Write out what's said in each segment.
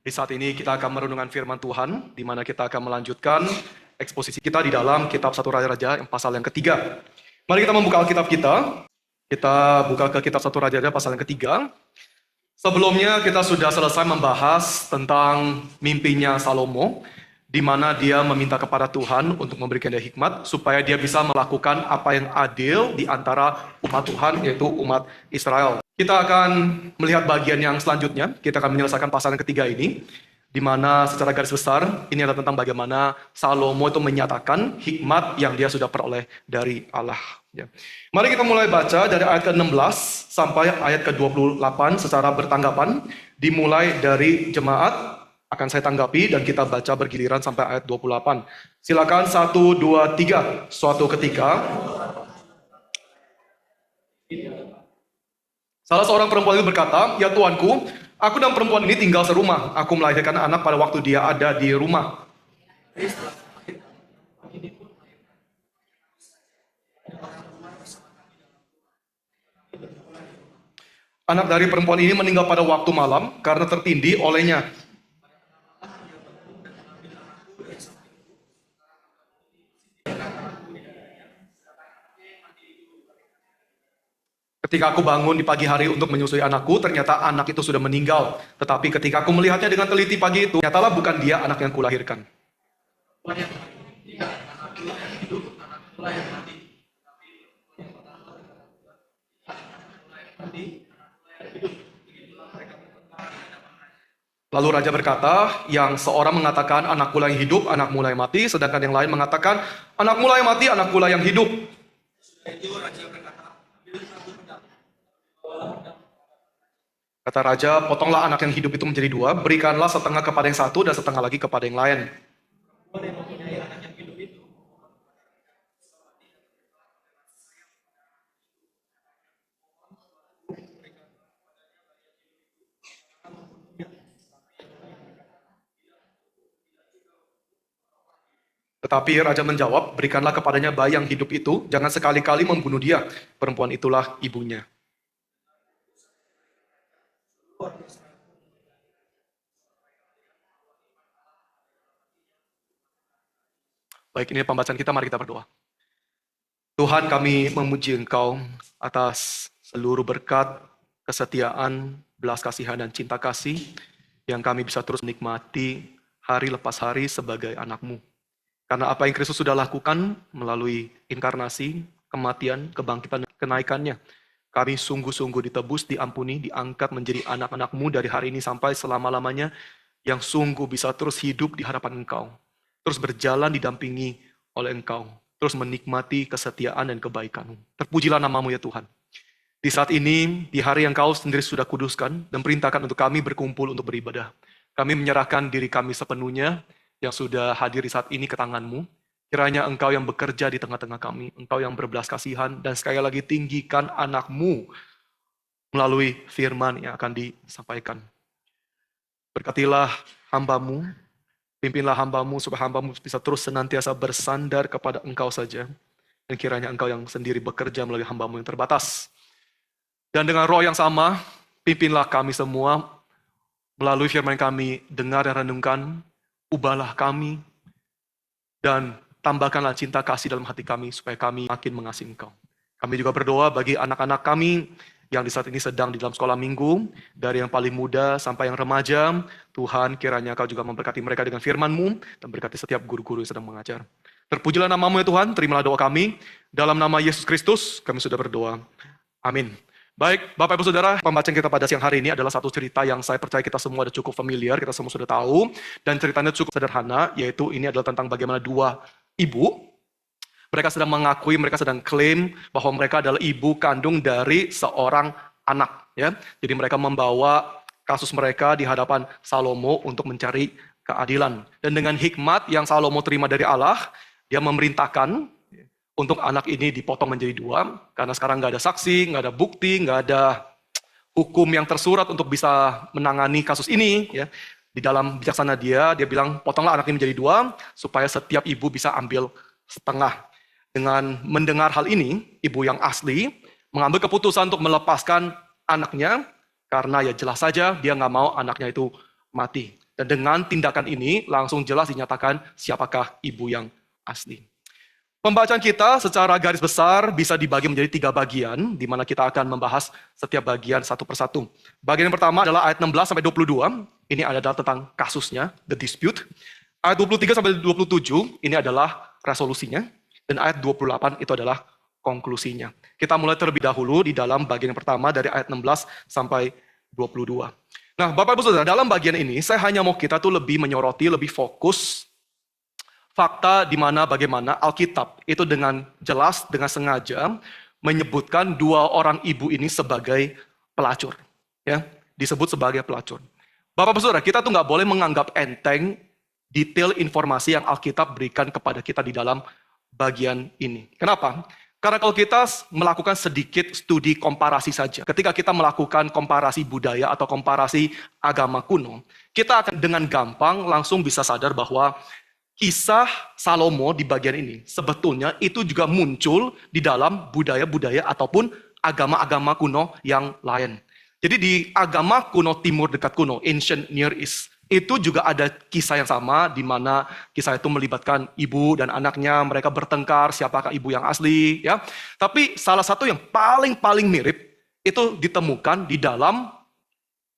Di saat ini kita akan merenungkan firman Tuhan, di mana kita akan melanjutkan eksposisi kita di dalam kitab 1 Raja-Raja yang pasal yang ketiga. Mari kita membuka Alkitab kita. Kita buka ke kitab 1 Raja-Raja pasal yang ketiga. Sebelumnya kita sudah selesai membahas tentang mimpinya Salomo, di mana dia meminta kepada Tuhan untuk memberikan dia hikmat, supaya dia bisa melakukan apa yang adil di antara umat Tuhan, yaitu umat Israel. Kita akan melihat bagian yang selanjutnya. Kita akan menyelesaikan pasal yang ketiga ini, di mana secara garis besar ini adalah tentang bagaimana Salomo itu menyatakan hikmat yang dia sudah peroleh dari Allah. Ya. Mari kita mulai baca dari ayat ke-16 sampai ayat ke-28 secara bertanggapan. Dimulai dari jemaat, akan saya tanggapi dan kita baca bergiliran sampai ayat 28. Silakan 1, 2, 3. Suatu ketika salah seorang perempuan itu berkata, "Ya Tuanku, aku dan perempuan ini tinggal serumah. Aku melahirkan anak pada waktu dia ada di rumah. Anak dari perempuan ini meninggal pada waktu malam karena tertindih olehnya. Ketika aku bangun di pagi hari untuk menyusui anakku, ternyata anak itu sudah meninggal. Tetapi ketika aku melihatnya dengan teliti pagi itu, nyatalah bukan dia anak yang kulahirkan." Lalu raja berkata, yang seorang mengatakan anakku lah yang hidup, anakmu lah yang mati, sedangkan yang lain mengatakan anakmu lah yang mati, anakku lah yang hidup. Kata raja, potonglah anak yang hidup itu menjadi dua, berikanlah setengah kepada yang satu dan setengah lagi kepada yang lain. Tetapi raja menjawab, berikanlah kepadanya bayi yang hidup itu, jangan sekali-kali membunuh dia. Perempuan itulah ibunya. Baik, ini pembacaan kita, mari kita berdoa. Tuhan, kami memuji Engkau atas seluruh berkat, kesetiaan, belas kasihan, dan cinta kasih yang kami bisa terus menikmati hari lepas hari sebagai anak-Mu. Karena apa yang Kristus sudah lakukan melalui inkarnasi, kematian, kebangkitan, kenaikannya, kami sungguh-sungguh ditebus, diampuni, diangkat menjadi anak-anak-Mu dari hari ini sampai selama-lamanya, yang sungguh bisa terus hidup di hadapan Engkau, terus berjalan didampingi oleh Engkau, terus menikmati kesetiaan dan kebaikan-Mu. Terpujilah nama-Mu ya Tuhan. Di saat ini, di hari yang Kau sendiri sudah kuduskan dan perintahkan untuk kami berkumpul untuk beribadah. Kami menyerahkan diri kami sepenuhnya yang sudah hadir di saat ini ke tangan-Mu. Kiranya Engkau yang bekerja di tengah-tengah kami, Engkau yang berbelas kasihan, dan sekali lagi tinggikan anak-Mu melalui firman yang akan disampaikan. Berkatilah hamba-Mu, pimpinlah hamba-Mu supaya hamba-Mu bisa terus senantiasa bersandar kepada Engkau saja. Dan kiranya Engkau yang sendiri bekerja melalui hamba-Mu yang terbatas. Dan dengan roh yang sama, pimpinlah kami semua melalui firman yang kami dengar dan renungkan. Ubahlah kami dan tambahkanlah cinta kasih dalam hati kami supaya kami makin mengasihi Engkau. Kami juga berdoa bagi anak-anak kami yang di saat ini sedang di dalam sekolah minggu, dari yang paling muda sampai yang remaja. Tuhan, kiranya Kau juga memberkati mereka dengan firman-Mu dan berkati setiap guru-guru yang sedang mengajar. Terpujilah nama-Mu ya Tuhan, terimalah doa kami. Dalam nama Yesus Kristus kami sudah berdoa. Amin. Baik, Bapak Ibu Saudara, pembacaan kita pada siang hari ini adalah satu cerita yang saya percaya kita semua sudah cukup familiar, kita semua sudah tahu, dan ceritanya cukup sederhana, yaitu ini adalah tentang bagaimana dua ibu, mereka sedang mengakui, mereka sedang klaim bahwa mereka adalah ibu kandung dari seorang anak. Ya. Jadi mereka membawa kasus mereka di hadapan Salomo untuk mencari keadilan. Dan dengan hikmat yang Salomo terima dari Allah, dia memerintahkan untuk anak ini dipotong menjadi dua, karena sekarang nggak ada saksi, nggak ada bukti, nggak ada hukum yang tersurat untuk bisa menangani kasus ini. Ya. Di dalam bijaksana dia bilang, potonglah anak ini menjadi dua, supaya setiap ibu bisa ambil setengah. Dengan mendengar hal ini, ibu yang asli mengambil keputusan untuk melepaskan anaknya, karena ya jelas saja dia nggak mau anaknya itu mati. Dan dengan tindakan ini langsung jelas dinyatakan siapakah ibu yang asli. Pembacaan kita secara garis besar bisa dibagi menjadi 3 bagian, di mana kita akan membahas setiap bagian satu persatu. Bagian yang pertama adalah ayat 16 sampai 22, ini adalah tentang kasusnya, the dispute. Ayat 23 sampai 27, ini adalah resolusinya. Dan ayat 28 itu adalah konklusinya. Kita mulai terlebih dahulu di dalam bagian yang pertama dari ayat 16 sampai 22. Nah, Bapak Ibu Saudara, dalam bagian ini saya hanya mau kita tuh lebih menyoroti, lebih fokus fakta di mana bagaimana Alkitab itu dengan jelas, dengan sengaja menyebutkan 2 orang ibu ini sebagai pelacur. Ya, disebut sebagai pelacur. Bapak Ibu Saudara, kita tuh nggak boleh menganggap enteng detail informasi yang Alkitab berikan kepada kita di dalam bagian ini. Kenapa? Karena kalau kita melakukan sedikit studi komparasi saja, ketika kita melakukan komparasi budaya atau komparasi agama kuno, kita akan dengan gampang langsung bisa sadar bahwa kisah Salomo di bagian ini sebetulnya itu juga muncul di dalam budaya-budaya ataupun agama-agama kuno yang lain. Jadi di agama kuno timur dekat kuno, ancient Near East, itu juga ada kisah yang sama di mana kisah itu melibatkan ibu dan anaknya, mereka bertengkar siapakah ibu yang asli, ya. Tapi salah satu yang paling mirip itu ditemukan di dalam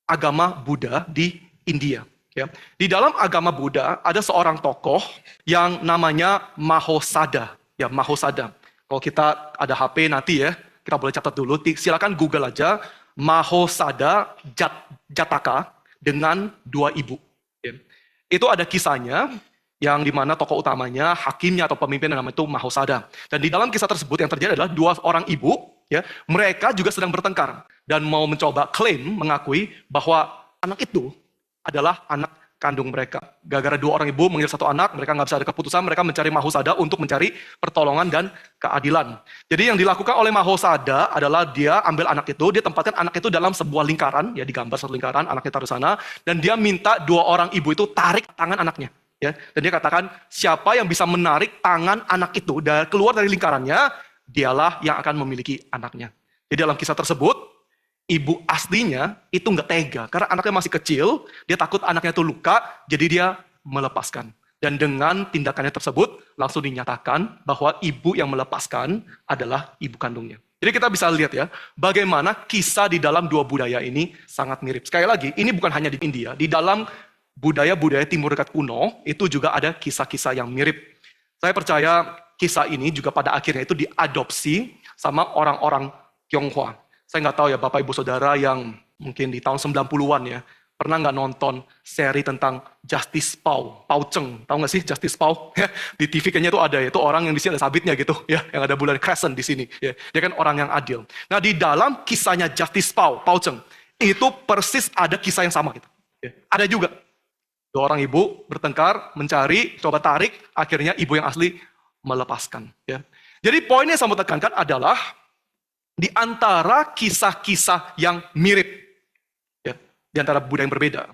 agama Buddha di India. Ya. Di dalam agama Buddha ada seorang tokoh yang namanya Mahosada. Ya, Mahosada. Kalau kita ada HP nanti ya, kita boleh catat dulu. Silakan Google aja Mahosada Jataka dengan 2 ibu. Ya. Itu ada kisahnya yang dimana tokoh utamanya, hakimnya atau pemimpinnya namanya itu Mahosada. Dan di dalam kisah tersebut yang terjadi adalah 2 orang ibu, ya, mereka juga sedang bertengkar dan mau mencoba klaim, mengakui bahwa anak itu adalah anak kandung mereka. Gara-gara 2 orang ibu mengambil 1 anak, mereka nggak bisa ada keputusan, mereka mencari Mahosada untuk mencari pertolongan dan keadilan. Jadi yang dilakukan oleh Mahosada adalah dia ambil anak itu, dia tempatkan anak itu dalam sebuah lingkaran, ya digambar satu lingkaran, anaknya taruh sana, dan dia minta 2 orang ibu itu tarik tangan anaknya. Ya, dan dia katakan, siapa yang bisa menarik tangan anak itu dan keluar dari lingkarannya, dialah yang akan memiliki anaknya. Jadi dalam kisah tersebut, ibu aslinya itu nggak tega karena anaknya masih kecil, dia takut anaknya itu luka, jadi dia melepaskan. Dan dengan tindakannya tersebut langsung dinyatakan bahwa ibu yang melepaskan adalah ibu kandungnya. Jadi kita bisa lihat ya, bagaimana kisah di dalam 2 budaya ini sangat mirip. Sekali lagi, ini bukan hanya di India, di dalam budaya-budaya timur dekat kuno itu juga ada kisah-kisah yang mirip. Saya percaya kisah ini juga pada akhirnya itu diadopsi sama orang-orang Tionghoa. Saya nggak tahu ya Bapak Ibu Saudara yang mungkin di tahun 90-an ya, pernah nggak nonton seri tentang Justice Pau Cheng, tahu nggak sih Justice Pau? Ya, di TV kayaknya itu ada, itu orang yang di sini ada sabitnya gitu, ya, yang ada bulan crescent di sini. Ya. Dia kan orang yang adil. Nah di dalam kisahnya Justice Pau Cheng, itu persis ada kisah yang sama gitu. Ya. Ada juga 2 orang ibu bertengkar, mencari, coba tarik, akhirnya ibu yang asli melepaskan. Ya. Jadi poin yang saya mau tekankan adalah di antara kisah-kisah yang mirip, ya, di antara budaya yang berbeda.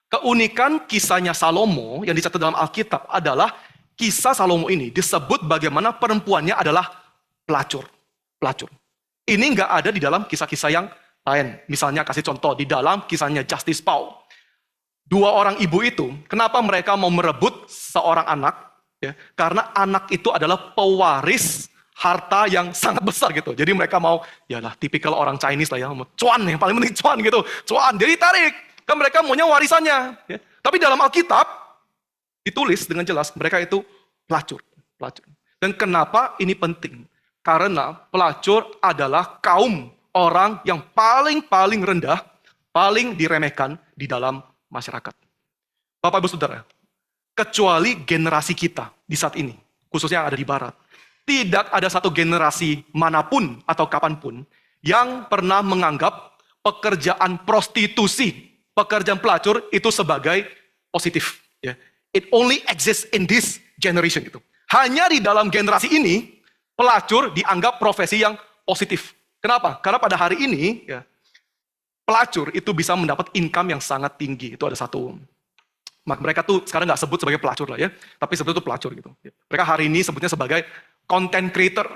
Keunikan kisahnya Salomo yang dicatat dalam Alkitab adalah kisah Salomo ini disebut bagaimana perempuannya adalah pelacur. Ini nggak ada di dalam kisah-kisah yang lain. Misalnya kasih contoh di dalam kisahnya Justice Pau. 2 orang ibu itu, kenapa mereka mau merebut seorang anak? Ya, karena anak itu adalah pewaris harta yang sangat besar gitu. Jadi mereka mau, ya lah tipikal orang Chinese lah ya, mau cuan, yang paling penting cuan gitu. Cuan, jadi tarik. Kan mereka maunya warisannya. Ya. Tapi dalam Alkitab, ditulis dengan jelas, mereka itu pelacur. Dan kenapa ini penting? Karena pelacur adalah kaum orang yang paling rendah, paling diremehkan di dalam masyarakat. Bapak Ibu Saudara, kecuali generasi kita di saat ini, khususnya yang ada di Barat, tidak ada satu generasi manapun atau kapanpun yang pernah menganggap pekerjaan prostitusi, pekerjaan pelacur itu sebagai positif. Ya. It only exists in this generation. Gitu. Hanya di dalam generasi ini, pelacur dianggap profesi yang positif. Kenapa? Karena pada hari ini, ya, pelacur itu bisa mendapat income yang sangat tinggi. Itu ada satu. Mereka tuh sekarang nggak sebut sebagai pelacur lah ya, tapi sebetulnya itu pelacur gitu. Mereka hari ini sebutnya sebagai content creator,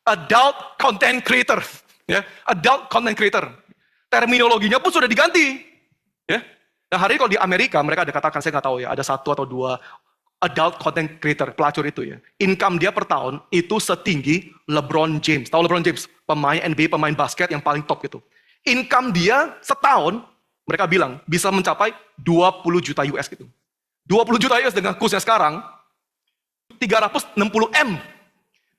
adult content creator, ya, adult content creator. Terminologinya pun sudah diganti, ya. Dan hari ini kalau di Amerika, mereka ada katakan, saya nggak tahu ya, ada 1 atau 2 adult content creator, pelacur itu ya. Income dia per tahun itu setinggi LeBron James. Tahu LeBron James? Pemain NBA, pemain basket yang paling top gitu. Income dia setahun, mereka bilang, bisa mencapai 20 juta US gitu. 20 juta US dengan kursnya sekarang, 360 M.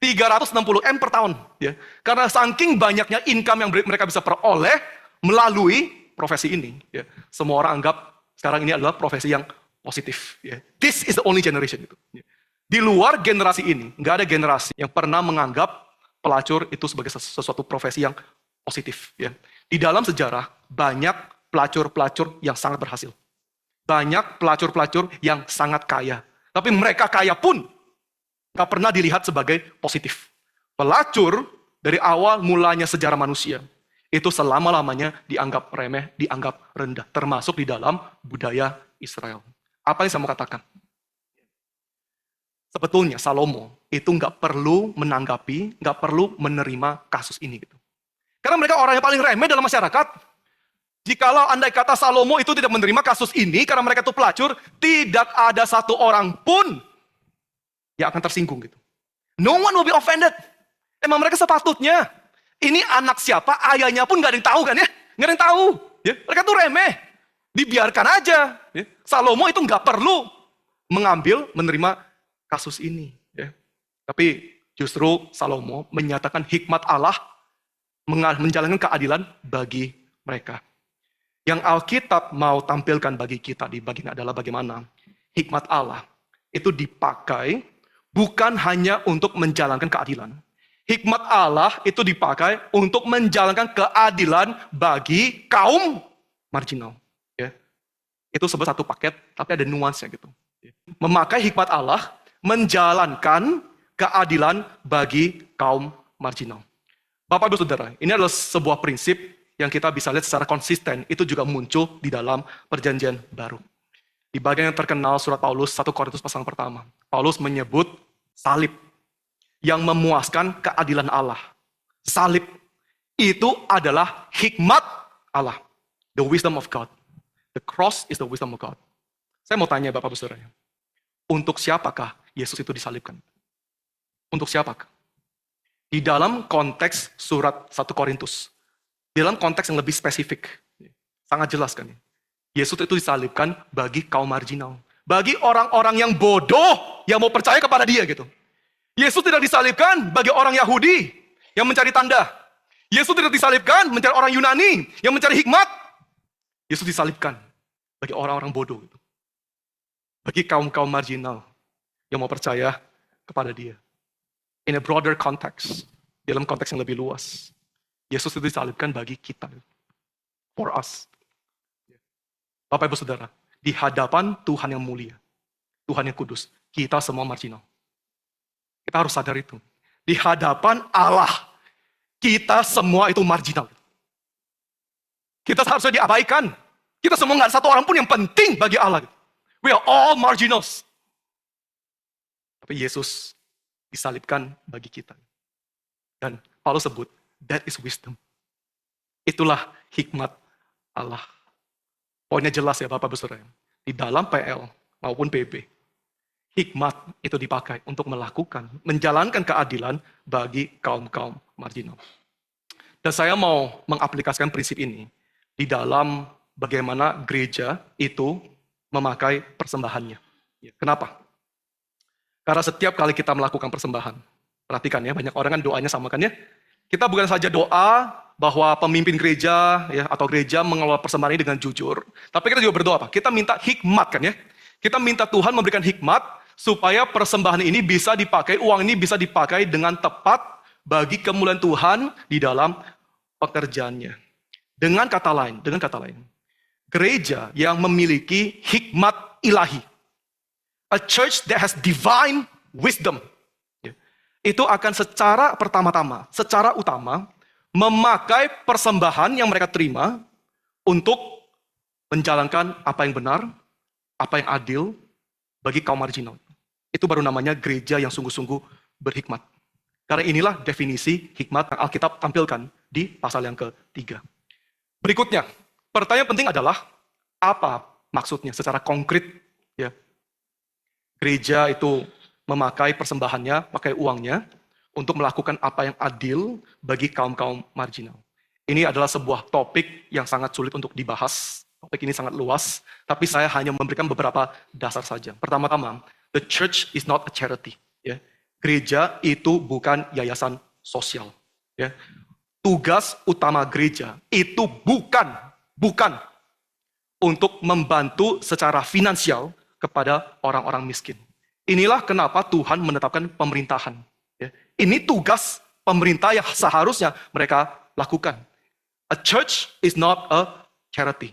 360 M per tahun. Ya. Karena saking banyaknya income yang mereka bisa peroleh melalui profesi ini. Ya. Semua orang anggap sekarang ini adalah profesi yang positif. Ya. This is the only generation. Gitu. Ya. Di luar generasi ini, nggak ada generasi yang pernah menganggap pelacur itu sebagai sesuatu profesi yang positif. Ya. Di dalam sejarah, banyak pelacur-pelacur yang sangat berhasil. Banyak pelacur-pelacur yang sangat kaya. Tapi mereka kaya pun nggak pernah dilihat sebagai positif. Pelacur dari awal mulanya sejarah manusia itu selama-lamanya dianggap remeh, dianggap rendah, termasuk di dalam budaya Israel. Apa yang saya mau katakan? Sebetulnya Salomo itu nggak perlu menanggapi, nggak perlu menerima kasus ini gitu. Karena mereka orang yang paling remeh dalam masyarakat. Jikalau andai kata Salomo itu tidak menerima kasus ini karena mereka itu pelacur, tidak ada satu orang pun yang akan tersinggung gitu. No one will be offended. Emang mereka sepatutnya. Ini anak siapa, ayahnya pun gak ada yang tahu kan ya. Gak ada yang tahu. Ya. Mereka tuh remeh. Dibiarkan aja. Ya. Salomo itu gak perlu menerima kasus ini. Ya. Tapi justru Salomo menyatakan hikmat Allah menjalankan keadilan bagi mereka. Yang Alkitab mau tampilkan bagi kita di bagian adalah bagaimana hikmat Allah itu dipakai bukan hanya untuk menjalankan keadilan. Hikmat Allah itu dipakai untuk menjalankan keadilan bagi kaum marginal. Ya. Itu sebuah satu paket, tapi ada nuansnya gitu. Memakai hikmat Allah, menjalankan keadilan bagi kaum marginal. Bapak Ibu Saudara, ini adalah sebuah prinsip yang kita bisa lihat secara konsisten, itu juga muncul di dalam perjanjian baru. Di bagian yang terkenal surat Paulus 1 Korintus pasal pertama. Paulus menyebut salib yang memuaskan keadilan Allah. Salib itu adalah hikmat Allah. The wisdom of God. The cross is the wisdom of God. Saya mau tanya Bapak Saudara. Untuk siapakah Yesus itu disalibkan? Untuk siapakah? Di dalam konteks surat 1 Korintus. Di dalam konteks yang lebih spesifik. Sangat jelas kan ya. Yesus itu disalibkan bagi kaum marginal. Bagi orang-orang yang bodoh yang mau percaya kepada dia gitu. Yesus tidak disalibkan bagi orang Yahudi yang mencari tanda. Yesus tidak disalibkan mencari orang Yunani yang mencari hikmat. Yesus disalibkan bagi orang-orang bodoh gitu. Bagi kaum-kaum marginal yang mau percaya kepada dia. In a broader context. Dalam konteks yang lebih luas. Yesus itu disalibkan bagi kita. For us. Bapak Ibu Saudara, di hadapan Tuhan yang mulia, Tuhan yang kudus, kita semua marginal. Kita harus sadar itu. Di hadapan Allah, kita semua itu marginal. Kita seharusnya diabaikan. Kita semua nggak ada satu orang pun yang penting bagi Allah. We are all marginals. Tapi Yesus disalibkan bagi kita. Dan Paulus sebut, that is wisdom. Itulah hikmat Allah. Poinnya jelas ya Bapak Saudara. Di dalam PL maupun PB, hikmat itu dipakai untuk menjalankan keadilan bagi kaum-kaum marginal. Dan saya mau mengaplikasikan prinsip ini di dalam bagaimana gereja itu memakai persembahannya. Kenapa? Karena setiap kali kita melakukan persembahan, perhatikan ya, banyak orang kan doanya sama kan ya. Kita bukan saja doa bahwa pemimpin gereja ya atau gereja mengelola persembahan ini dengan jujur, tapi kita juga berdoa apa? Kita minta hikmat kan ya. Kita minta Tuhan memberikan hikmat supaya persembahan ini bisa dipakai, uang ini bisa dipakai dengan tepat bagi kemuliaan Tuhan di dalam pekerjaannya. Dengan kata lain, gereja yang memiliki hikmat ilahi, a church that has divine wisdom, itu akan secara utama memakai persembahan yang mereka terima untuk menjalankan apa yang benar, apa yang adil bagi kaum marginal. Itu baru namanya gereja yang sungguh-sungguh berhikmat. Karena inilah definisi hikmat yang Alkitab tampilkan di pasal yang ketiga. Berikutnya, pertanyaan penting adalah apa maksudnya secara konkret? Ya, gereja itu memakai persembahannya, pakai uangnya untuk melakukan apa yang adil bagi kaum-kaum marginal. Ini adalah sebuah topik yang sangat sulit untuk dibahas. Topik ini sangat luas, tapi saya hanya memberikan beberapa dasar saja. Pertama-tama, the church is not a charity. Ya. Gereja itu bukan yayasan sosial. Ya. Tugas utama gereja itu bukan untuk membantu secara finansial kepada orang-orang miskin. Inilah kenapa Tuhan menetapkan pemerintahan. Ya. Ini tugas pemerintah yang seharusnya mereka lakukan. A church is not a charity.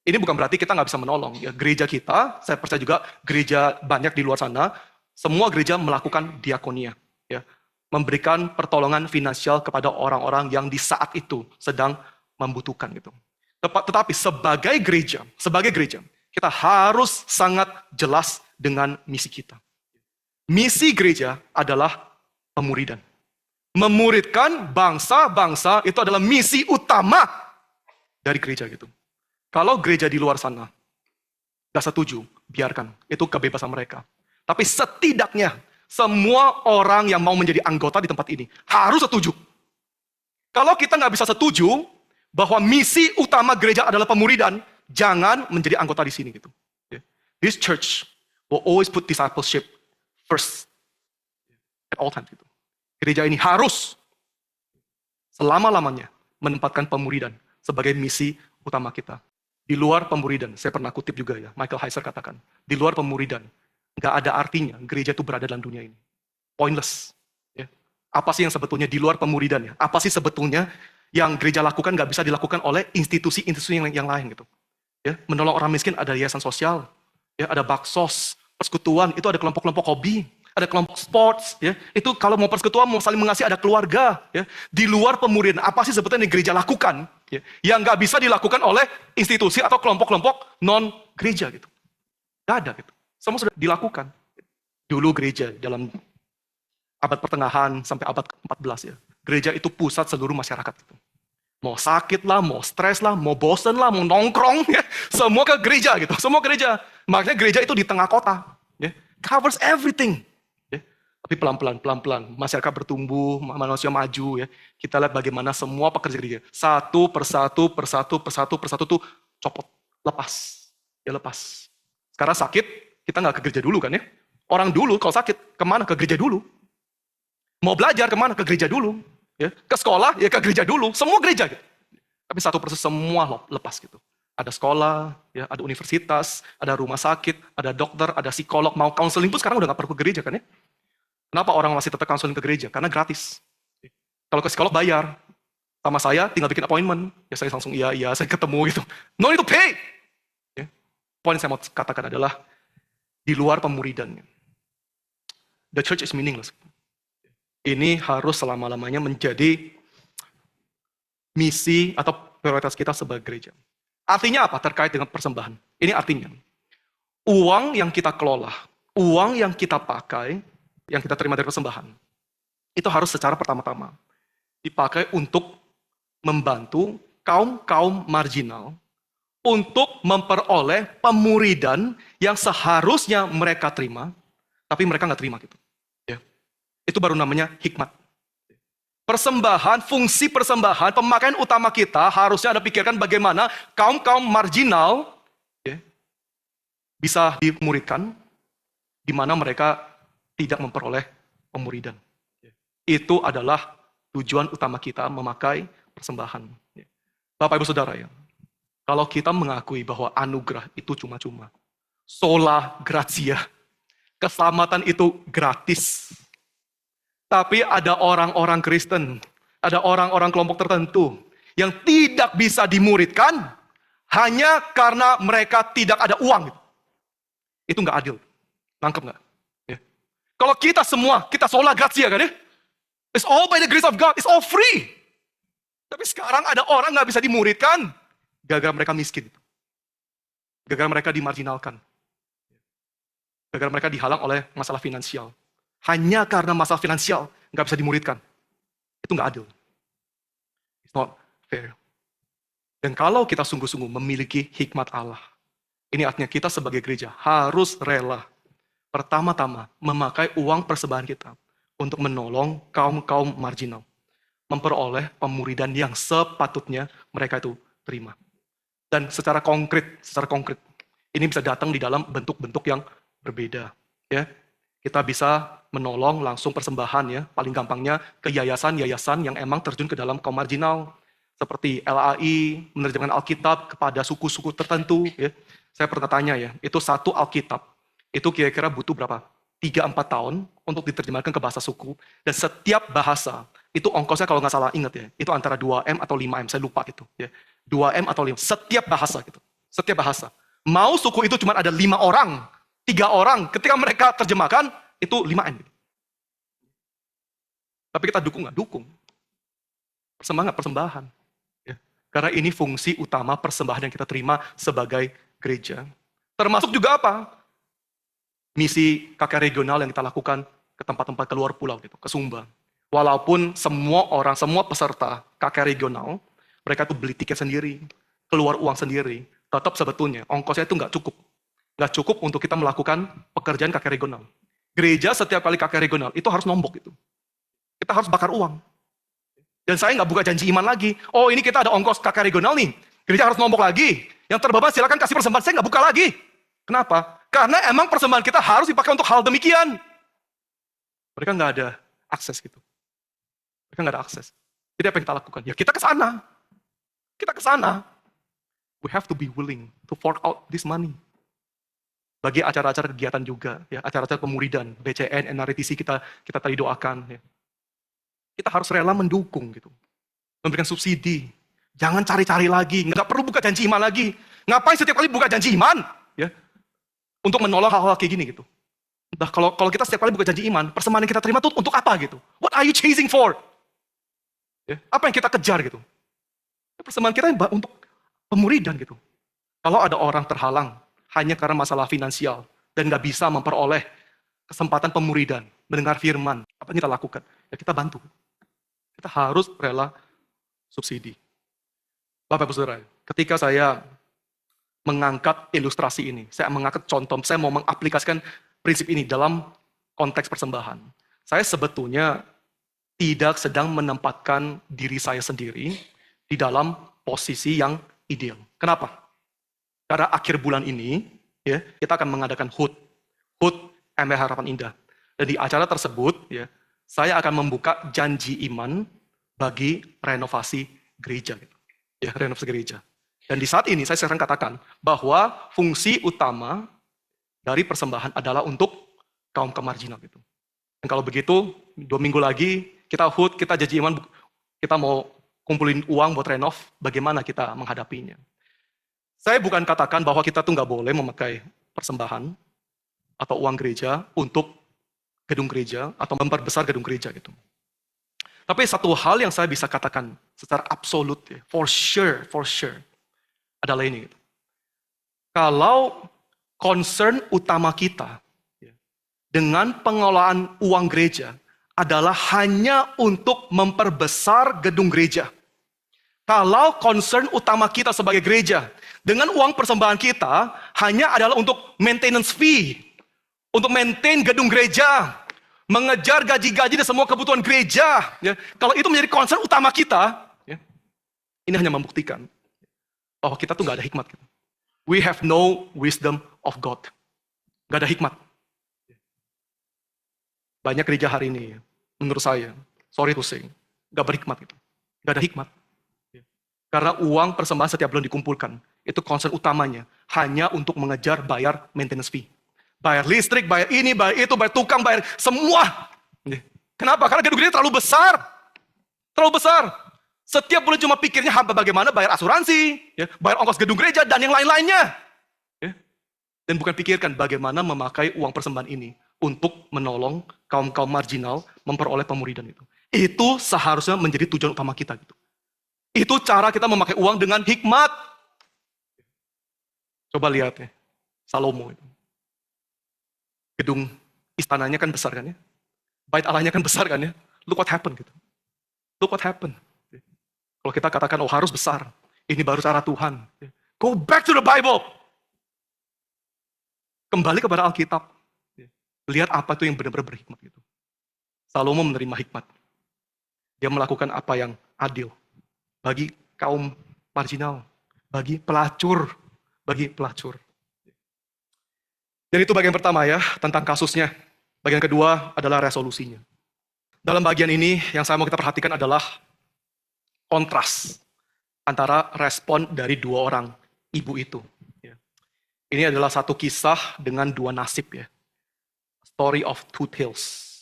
Ini bukan berarti kita nggak bisa menolong. Ya, gereja kita, saya percaya juga gereja banyak di luar sana, semua gereja melakukan diakonia. Ya, memberikan pertolongan finansial kepada orang-orang yang di saat itu sedang membutuhkan. Gitu. Tetapi sebagai gereja, kita harus sangat jelas dengan misi kita. Misi gereja adalah pemuridan. Memuridkan bangsa-bangsa itu adalah misi utama dari gereja gitu. Kalau gereja di luar sana gak setuju, biarkan. Itu kebebasan mereka. Tapi setidaknya semua orang yang mau menjadi anggota di tempat ini harus setuju. Kalau kita gak bisa setuju bahwa misi utama gereja adalah pemuridan, jangan menjadi anggota di sini gitu. This church will always put discipleship first at all times gitu. Gereja ini harus selama-lamanya menempatkan pemuridan sebagai misi utama kita. Di luar pemuridan, saya pernah kutip juga ya, Michael Heiser katakan, di luar pemuridan, nggak ada artinya gereja itu berada dalam dunia ini. Pointless. Ya. Apa sih yang sebetulnya di luar pemuridan ya? Apa sih sebetulnya yang gereja lakukan nggak bisa dilakukan oleh institusi-institusi yang lain gitu? Ya, menolong orang miskin ada yayasan sosial, ya, ada baksos, persekutuan, itu ada kelompok-kelompok hobi, ada kelompok sports, ya. Itu kalau mau persekutuan, mau saling mengasihi, ada keluarga, ya. Di luar pemuridan, apa sih sebetulnya yang gereja lakukan, ya, yang nggak bisa dilakukan oleh institusi atau kelompok-kelompok non gereja gitu. Nggak ada gitu. Semua sudah dilakukan. Dulu gereja dalam abad pertengahan sampai abad ke-14 ya. Gereja itu pusat seluruh masyarakat gitu. Mau sakit lah, mau stres lah, mau bosen lah, mau nongkrong, ya. Semua ke gereja gitu. Semua gereja. Makanya gereja itu di tengah kota, ya. Covers everything. Tapi pelan-pelan, masyarakat bertumbuh, manusia maju ya. Kita lihat bagaimana semua pekerja gereja. Satu persatu tuh copot, lepas. Ya lepas. Sekarang sakit, kita nggak ke gereja dulu kan ya. Orang dulu kalau sakit, kemana? Ke gereja dulu. Mau belajar kemana? Ke gereja dulu. Ya. Ke sekolah, ya ke gereja dulu. Semua gereja gitu. Tapi satu persatu semua lepas gitu. Ada sekolah, ya, ada universitas, ada rumah sakit, ada dokter, ada psikolog. Mau counseling pun sekarang udah nggak perlu ke gereja kan ya. Kenapa orang masih tetap counseling ke gereja? Karena gratis. Kalau ke psikolog bayar. Sama saya tinggal bikin appointment. Ya saya langsung iya, saya ketemu gitu. No need to pay. Ya. Poin yang saya mau katakan adalah di luar pemuridan. The church is meaningless. Ini harus selama-lamanya menjadi misi atau prioritas kita sebagai gereja. Artinya apa terkait dengan persembahan? Ini artinya uang yang kita kelola, uang yang kita pakai, yang kita terima dari persembahan, itu harus secara pertama-tama dipakai untuk membantu kaum-kaum marginal untuk memperoleh pemuridan yang seharusnya mereka terima, tapi mereka nggak terima gitu. Ya. Itu baru namanya hikmat. Persembahan, fungsi persembahan, pemakaian utama kita harusnya ada pikirkan bagaimana kaum-kaum marginal ya, bisa dimuridkan, di mana mereka tidak memperoleh pemuridan. Itu adalah tujuan utama kita memakai persembahan. Bapak Ibu Saudara ya, kalau kita mengakui bahwa anugerah itu cuma-cuma, sola gratia, keselamatan itu gratis. Tapi ada orang-orang Kristen, ada orang-orang kelompok tertentu yang tidak bisa dimuridkan hanya karena mereka tidak ada uang. Itu nggak adil. Nangkep nggak? Kalau kita semua, kita sola gratia kan ya? It's all by the grace of God, it's all free. Tapi sekarang ada orang nggak bisa dimuridkan, gara-gara mereka miskin. Gara-gara mereka dimarginalkan. Gara-gara mereka dihalang oleh masalah finansial. Hanya karena masalah finansial, nggak bisa dimuridkan. Itu nggak adil. It's not fair. Dan kalau kita sungguh-sungguh memiliki hikmat Allah, Ini artinya kita sebagai gereja harus rela pertama-tama memakai uang persembahan kita untuk menolong kaum-kaum marginal, memperoleh pemuridan yang sepatutnya mereka itu terima. Dan secara konkret, ini bisa datang di dalam bentuk-bentuk yang berbeda. Ya, kita bisa menolong langsung persembahan ya, paling gampangnya ke yayasan-yayasan yang emang terjun ke dalam kaum marginal, seperti LAI, menerjemahkan Alkitab kepada suku-suku tertentu. Ya. Saya pernah tanya ya, itu satu Alkitab, itu kira-kira butuh berapa? 3-4 tahun untuk diterjemahkan ke bahasa suku. Dan setiap bahasa, itu ongkosnya kalau nggak salah ingat ya, itu antara 2M atau 5M, saya lupa itu. Ya. 2M atau 5, setiap bahasa gitu. Setiap bahasa. Mau suku itu cuma ada 5 orang, 3 orang, ketika mereka terjemahkan, itu 5M. Gitu. Tapi kita dukung nggak? Dukung. Persembahan. Ya. Karena ini fungsi utama persembahan yang kita terima sebagai gereja. Termasuk juga apa? Misi KK regional yang kita lakukan ke tempat-tempat keluar pulau gitu, ke Sumba. Walaupun semua peserta KK regional, mereka tuh beli tiket sendiri, keluar uang sendiri, tetap sebetulnya ongkosnya itu nggak cukup. Nggak cukup untuk kita melakukan pekerjaan KK regional. Gereja setiap kali KK regional itu harus nombok gitu. Kita harus bakar uang. Dan saya nggak buka janji iman lagi. Oh ini kita ada ongkos KK regional nih, gereja harus nombok lagi. Yang terbeban silakan kasih persembahan, saya nggak buka lagi. Kenapa? Karena emang persembahan kita harus dipakai untuk hal demikian. Mereka nggak ada akses gitu. Mereka nggak ada akses. Jadi apa yang kita lakukan? Ya kita ke sana. Kita ke sana. We have to be willing to fork out this money. Bagi acara-acara kegiatan juga, ya acara-acara pemuridan, BCN, NRTC kita tadi doakan. Ya. Kita harus rela mendukung gitu, memberikan subsidi. Jangan cari-cari lagi, nggak perlu buka janji iman lagi. Ngapain setiap kali buka janji iman? Ya, untuk menolong hal-hal kayak gini gitu. Nah, kalau kita setiap kali buka janji iman, persembahan yang kita terima itu untuk apa gitu? What are you chasing for? Ya, apa yang kita kejar gitu? Persembahan kita untuk pemuridan gitu. Kalau ada orang terhalang hanya karena masalah finansial dan nggak bisa memperoleh kesempatan pemuridan, mendengar firman, apa yang kita lakukan? Ya kita bantu. Kita harus rela subsidi. Bapak Ibu Saudara, ketika saya mengangkat ilustrasi ini, saya mengangkat contoh, saya mau mengaplikasikan prinsip ini dalam konteks persembahan. Saya sebetulnya tidak sedang menempatkan diri saya sendiri di dalam posisi yang ideal. Kenapa? Karena akhir bulan ini, ya, kita akan mengadakan HUT MBH Harapan Indah. Dan di acara tersebut, ya, saya akan membuka janji iman bagi renovasi gereja. Gitu. Ya, renovasi gereja. Dan di saat ini saya sekarang katakan bahwa fungsi utama dari persembahan adalah untuk kaum marginal. Gitu. Dan kalau begitu, 2 minggu lagi kita HUT, kita janji iman, kita mau kumpulin uang buat renov, bagaimana kita menghadapinya. Saya bukan katakan bahwa kita tuh nggak boleh memakai persembahan atau uang gereja untuk gedung gereja atau memperbesar gedung gereja gitu. Tapi satu hal yang saya bisa katakan secara absolut, ya, for sure, adalah ini. Gitu. Kalau concern utama kita ya, dengan pengelolaan uang gereja adalah hanya untuk memperbesar gedung gereja. Kalau concern utama kita sebagai gereja dengan uang persembahan kita hanya adalah untuk maintenance fee, untuk maintain gedung gereja, mengejar gaji-gaji dan semua kebutuhan gereja. Ya. Kalau itu menjadi concern utama kita, ya, ini hanya membuktikan bahwa kita tuh nggak ada hikmat. Gitu. We have no wisdom of God. Nggak ada hikmat. Banyak gereja hari ini, menurut saya, sorry to say, nggak berhikmat. Gitu. Nggak ada hikmat. Karena uang persembahan setiap bulan dikumpulkan. Itu concern utamanya. Hanya untuk mengejar bayar maintenance fee. Bayar listrik, bayar ini, bayar itu, bayar tukang, bayar semua. Kenapa? Karena gedung gereja terlalu besar. Terlalu besar. Setiap bulan cuma pikirnya bagaimana bayar asuransi, ya, bayar ongkos gedung gereja, dan yang lain-lainnya. Ya. Dan bukan pikirkan bagaimana memakai uang persembahan ini untuk menolong kaum-kaum marginal memperoleh pemuridan itu. Itu seharusnya menjadi tujuan utama kita. Gitu. Itu cara kita memakai uang dengan hikmat. Coba lihat ya, Salomo itu. Gedung istananya kan besar kan ya. Bait Allahnya kan besar kan ya. Look what happened gitu. Look what happened. Kalau kita katakan, oh harus besar. Ini baru cara Tuhan. Go back to the Bible. Kembali kepada Alkitab. Lihat apa itu yang benar-benar berhikmat gitu. Salomo menerima hikmat. Dia melakukan apa yang adil bagi kaum marginal, bagi pelacur, Dan itu bagian pertama ya, tentang kasusnya. Bagian kedua adalah resolusinya. Dalam bagian ini yang saya mau kita perhatikan adalah kontras antara respon dari dua orang ibu itu. Ini adalah satu kisah dengan dua nasib ya. Story of two tales.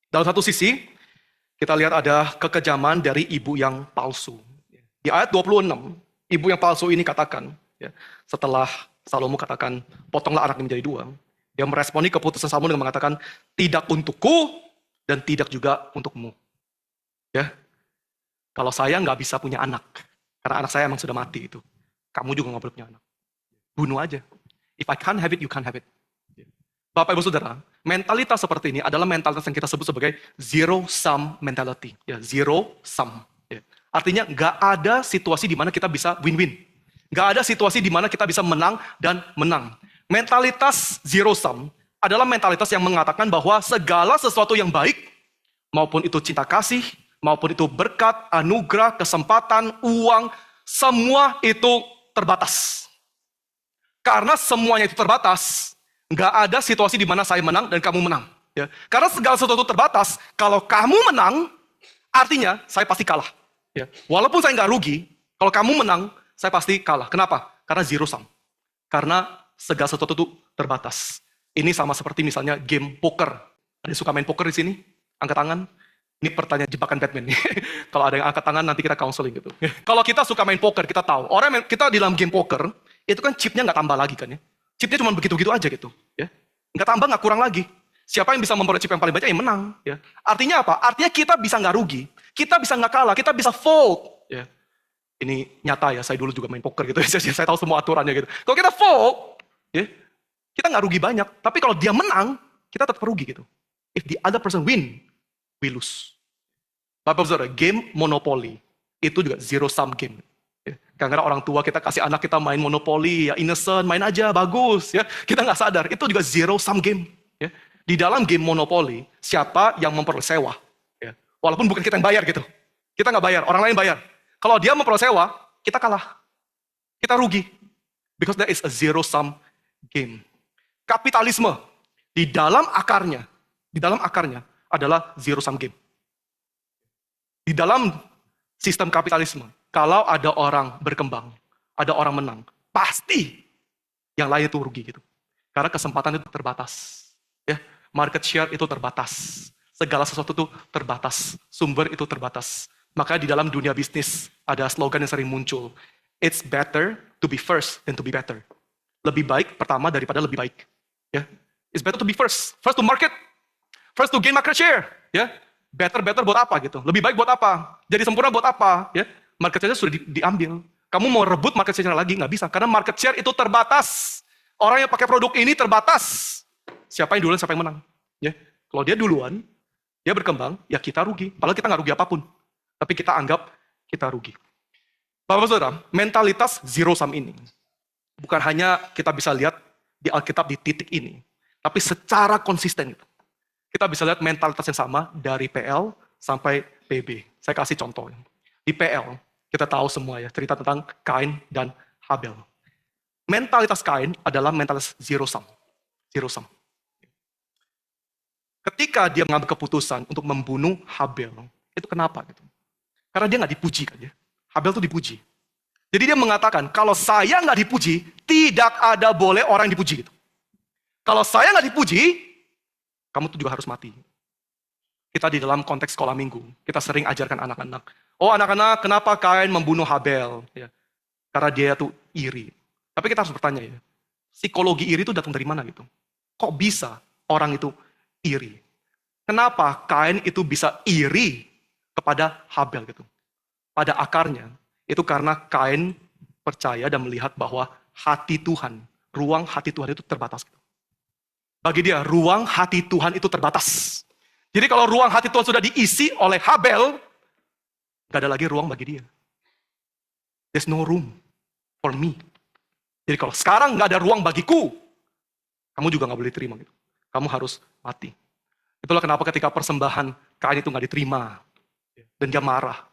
Dalam satu sisi, kita lihat ada kekejaman dari ibu yang palsu. Di ayat 26, ibu yang palsu ini katakan, ya, setelah Salomo katakan, potonglah anaknya menjadi dua, dia meresponi keputusan Salomo dengan mengatakan, tidak untukku dan tidak juga untukmu. Ya, kalau saya nggak bisa punya anak, karena anak saya emang sudah mati itu, kamu juga nggak boleh punya anak. Bunuh aja. If I can't have it, you can't have it. Bapak Ibu Saudara, mentalitas seperti ini adalah mentalitas yang kita sebut sebagai zero sum mentality. Ya, zero sum. Ya. Artinya nggak ada situasi di mana kita bisa win-win. Nggak ada situasi di mana kita bisa menang dan menang. Mentalitas zero sum adalah mentalitas yang mengatakan bahwa segala sesuatu yang baik, maupun itu cinta kasih, maupun itu berkat, anugerah, kesempatan, uang, semua itu terbatas. Karena semuanya itu terbatas, nggak ada situasi di mana saya menang dan kamu menang. Ya. Karena segala sesuatu terbatas, kalau kamu menang, artinya saya pasti kalah. Ya. Walaupun saya nggak rugi, kalau kamu menang, saya pasti kalah. Kenapa? Karena zero sum. Karena segala sesuatu itu terbatas. Ini sama seperti misalnya game poker. Ada yang suka main poker di sini? Angkat tangan. Ini pertanyaan jebakan Batman nih. Kalau ada yang angkat tangan, nanti kita counseling gitu. Kalau kita suka main poker, kita tahu. Kita di dalam game poker, itu kan chipnya nggak tambah lagi kan ya. Chipnya cuma begitu-begitu aja gitu. Ya. Nggak tambah, nggak kurang lagi. Siapa yang bisa memperoleh chip yang paling banyak, yang menang. Ya. Artinya apa? Artinya kita bisa nggak rugi. Kita bisa nggak kalah. Kita bisa fold. Ya. Ini nyata ya, saya dulu juga main poker gitu. Saya tahu semua aturannya gitu. Kalau kita fold, ya, kita nggak rugi banyak. Tapi kalau dia menang, kita tetap rugi gitu. If the other person win, we lose. Bapak Saudara, game monopoli itu juga zero sum game. Ya. Karena orang tua kita kasih anak kita main monopoli, ya innocent, main aja, bagus. Ya. Kita nggak sadar, itu juga zero sum game. Ya. Di dalam game monopoli, siapa yang memperoleh sewa? Ya. Walaupun bukan kita yang bayar gitu. Kita nggak bayar, orang lain bayar. Kalau dia memperoleh sewa, kita kalah. Kita rugi. Because there is a zero sum game. Kapitalisme, di dalam akarnya adalah zero sum game. Di dalam sistem kapitalisme, kalau ada orang berkembang, ada orang menang, pasti yang lain itu rugi gitu. Karena kesempatan itu terbatas. Ya, market share itu terbatas. Segala sesuatu itu terbatas. Sumber itu terbatas. Maka di dalam dunia bisnis ada slogan yang sering muncul. It's better to be first than to be better. Lebih baik pertama daripada lebih baik. Ya, it's better to be first. First to market. First to gain market share. Ya, better buat apa gitu? Lebih baik buat apa? Jadi sempurna buat apa? Ya, market share sudah diambil. Kamu mau rebut market share lagi nggak bisa karena market share itu terbatas. Orang yang pakai produk ini terbatas. Siapa yang duluan, siapa yang menang? Ya, kalau dia duluan, dia berkembang, ya kita rugi. Padahal kita nggak rugi apapun. Tapi kita anggap kita rugi. Bapak Saudara, mentalitas zero sum ini bukan hanya kita bisa lihat di Alkitab di titik ini, tapi secara konsisten gitu. Kita bisa lihat mentalitas yang sama dari PL sampai PB. Saya kasih contoh. Di PL, kita tahu semua ya, cerita tentang Kain dan Habel. Mentalitas Kain adalah mentalitas zero sum. Zero sum. Ketika dia mengambil keputusan untuk membunuh Habel, itu kenapa gitu? Karena dia nggak dipuji kan ya. Habel tuh dipuji. Jadi dia mengatakan, kalau saya nggak dipuji, tidak ada boleh orang yang dipuji gitu. Kalau saya nggak dipuji, kamu tuh juga harus mati. Kita di dalam konteks sekolah minggu, kita sering ajarkan anak-anak. Oh anak-anak, kenapa Kain membunuh Habel? Ya, karena dia tuh iri. Tapi kita harus bertanya ya, psikologi iri itu datang dari mana gitu? Kok bisa orang itu iri? Kenapa Kain itu bisa iri kepada Habel gitu? Pada akarnya, itu karena Kain percaya dan melihat bahwa hati Tuhan, ruang hati Tuhan itu terbatas. Bagi dia, ruang hati Tuhan itu terbatas. Jadi kalau ruang hati Tuhan sudah diisi oleh Habel, gak ada lagi ruang bagi dia. There's no room for me. Jadi kalau sekarang gak ada ruang bagiku, kamu juga nggak boleh terima gitu. Kamu harus mati. Itulah kenapa ketika persembahan Kain itu nggak diterima dan dia marah.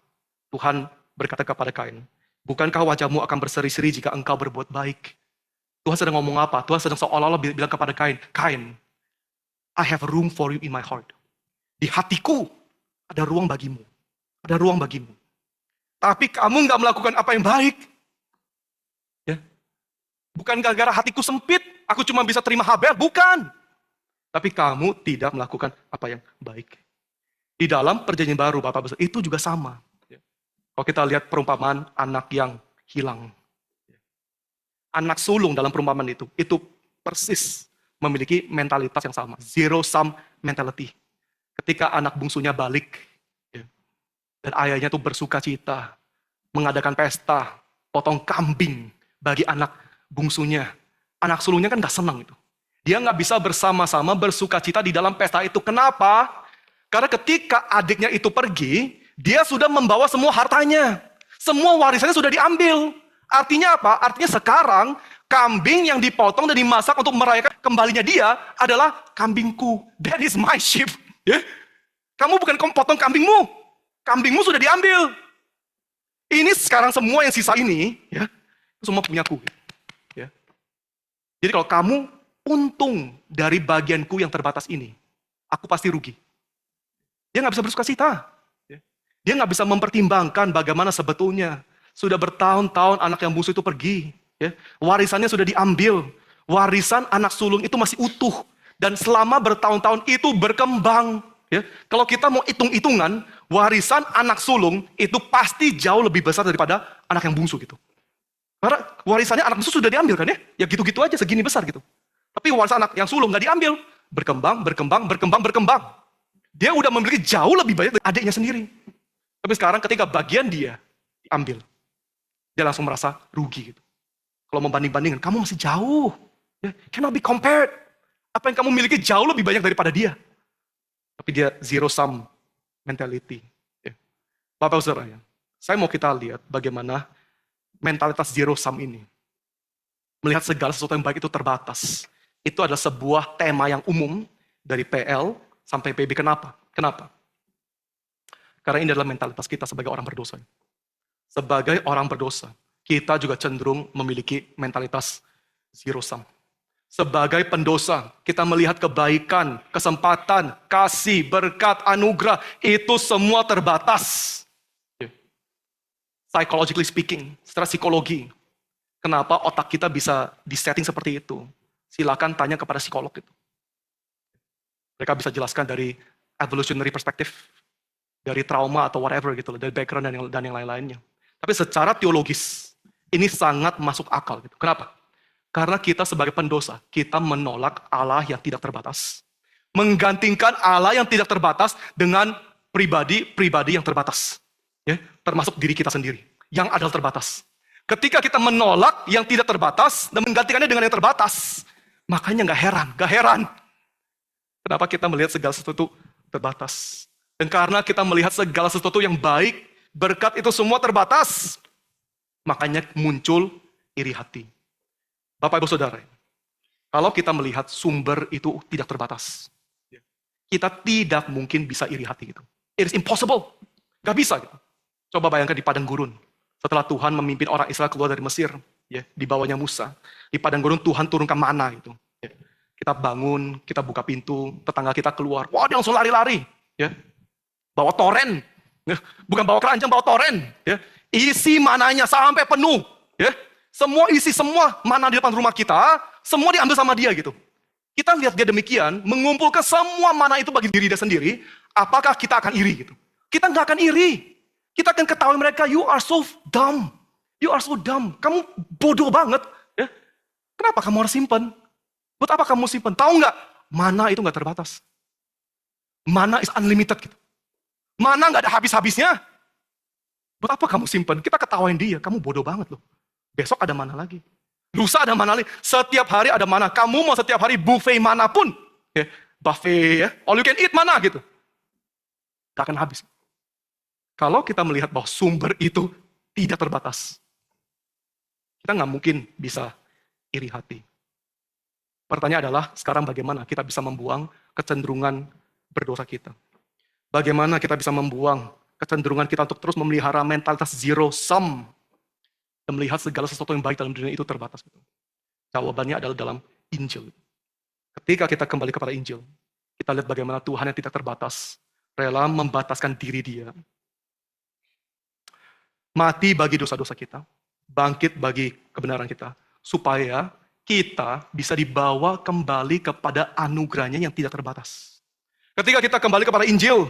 Tuhan berkata kepada Kain, bukankah wajahmu akan berseri-seri jika engkau berbuat baik? Tuhan sedang ngomong apa? Tuhan sedang seolah-olah bilang kepada Kain, Kain, I have room for you in my heart. Di hatiku ada ruang bagimu. Ada ruang bagimu. Tapi kamu nggak melakukan apa yang baik. Ya. Bukan gara-gara hatiku sempit, aku cuma bisa terima Habel. Bukan. Tapi kamu tidak melakukan apa yang baik. Di dalam perjanjian baru, Bapak-Bapak, itu juga sama. Kalau kita lihat perumpamaan anak yang hilang. Anak sulung dalam perumpamaan itu persis memiliki mentalitas yang sama. Zero sum mentality. Ketika anak bungsunya balik, dan ayahnya tuh bersuka cita, mengadakan pesta, potong kambing bagi anak bungsunya. Anak sulungnya kan gak senang itu. Dia nggak bisa bersama-sama bersuka cita di dalam pesta itu. Kenapa? Karena ketika adiknya itu pergi, dia sudah membawa semua hartanya. Semua warisannya sudah diambil. Artinya apa? Artinya sekarang kambing yang dipotong dan dimasak untuk merayakan kembalinya dia adalah kambingku. That is my sheep. Ya? Kamu bukan potong kambingmu. Kambingmu sudah diambil. Ini sekarang semua yang sisa ini, ya, semua punyaku. Ya. Jadi kalau kamu untung dari bagianku yang terbatas ini, aku pasti rugi. Dia nggak bisa bersuka cita. Dia nggak bisa mempertimbangkan bagaimana sebetulnya sudah bertahun-tahun anak yang bungsu itu pergi. Ya. Warisannya sudah diambil. Warisan anak sulung itu masih utuh. Dan selama bertahun-tahun itu berkembang. Ya. Kalau kita mau hitung-hitungan, warisan anak sulung itu pasti jauh lebih besar daripada anak yang bungsu gitu. Karena warisannya anak bungsu sudah diambil kan ya? Ya gitu-gitu aja, segini besar gitu. Tapi warisan anak yang sulung nggak diambil. Berkembang. Dia udah memiliki jauh lebih banyak dari adiknya sendiri. Tapi sekarang ketika bagian dia diambil, dia langsung merasa rugi gitu. Kalau membanding-bandingkan, kamu masih jauh. Ya, cannot be compared. Apa yang kamu miliki jauh lebih banyak daripada dia. Tapi dia zero sum mentality. Ya. Bapak Saudara, ya, saya mau kita lihat bagaimana mentalitas zero sum ini. Melihat segala sesuatu yang baik itu terbatas. Itu adalah sebuah tema yang umum dari PL sampai PB. Kenapa? Karena ini adalah mentalitas kita sebagai orang berdosa. Sebagai orang berdosa, kita juga cenderung memiliki mentalitas zero sum. Sebagai pendosa, kita melihat kebaikan, kesempatan, kasih, berkat, anugerah, itu semua terbatas. Psychologically speaking, secara psikologi, kenapa otak kita bisa disetting seperti itu? Silakan tanya kepada psikolog itu. Mereka bisa jelaskan dari evolutionary perspective, dari trauma atau whatever gitu, dari background dan yang lain-lainnya. Tapi secara teologis, ini sangat masuk akal gitu. Kenapa? Karena kita sebagai pendosa, kita menolak Allah yang tidak terbatas. Menggantikan Allah yang tidak terbatas dengan pribadi yang terbatas. Ya, termasuk diri kita sendiri, yang adalah terbatas. Ketika kita menolak yang tidak terbatas dan menggantikannya dengan yang terbatas, makanya gak heran. Kenapa kita melihat segala sesuatu terbatas? Dan karena kita melihat segala sesuatu yang baik, berkat itu semua terbatas, makanya muncul iri hati. Bapak Ibu Saudara, kalau kita melihat sumber itu tidak terbatas, kita tidak mungkin bisa iri hati gitu. It is impossible. Gak bisa gitu. Coba bayangkan di padang gurun. Setelah Tuhan memimpin orang Israel keluar dari Mesir, ya, di bawahnya Musa. Di padang gurun Tuhan turunkan mana gitu. Ya. Kita bangun, kita buka pintu, tetangga kita keluar. Wah, dia langsung lari-lari. Ya. Bawa toren. Ya. Bukan bawa keranjang, bawa toren. Ya. Isi mananya sampai penuh. Ya. Semua mana di depan rumah kita, semua diambil sama dia gitu. Kita lihat dia demikian, mengumpulkan semua mana itu bagi diri dia sendiri, apakah kita akan iri gitu? Kita nggak akan iri. Kita akan ketahui mereka, you are so dumb. You are so dumb. Kamu bodoh banget. Ya. Kenapa kamu harus simpan? Buat apa kamu simpan? Tahu nggak? Mana itu nggak terbatas. Mana is unlimited gitu. Mana nggak ada habis-habisnya. Buat apa kamu simpan? Kita ketawain dia, kamu bodoh banget loh. Besok ada mana lagi? Lusa ada mana lagi? Setiap hari ada mana? Kamu mau setiap hari buffet manapun. Ya, buffet ya, all you can eat mana gitu. Gak akan habis. Kalau kita melihat bahwa sumber itu tidak terbatas, kita nggak mungkin bisa iri hati. Pertanyaan adalah, sekarang bagaimana kita bisa membuang kecenderungan berdosa kita? Bagaimana kita bisa membuang kecenderungan kita untuk terus memelihara mentalitas zero sum dan melihat segala sesuatu yang baik dalam dunia itu terbatas. Jawabannya adalah dalam Injil. Ketika kita kembali kepada Injil, kita lihat bagaimana Tuhan yang tidak terbatas rela membataskan diri Dia. Mati bagi dosa-dosa kita, bangkit bagi kebenaran kita, supaya kita bisa dibawa kembali kepada anugerahnya yang tidak terbatas. Ketika kita kembali kepada Injil,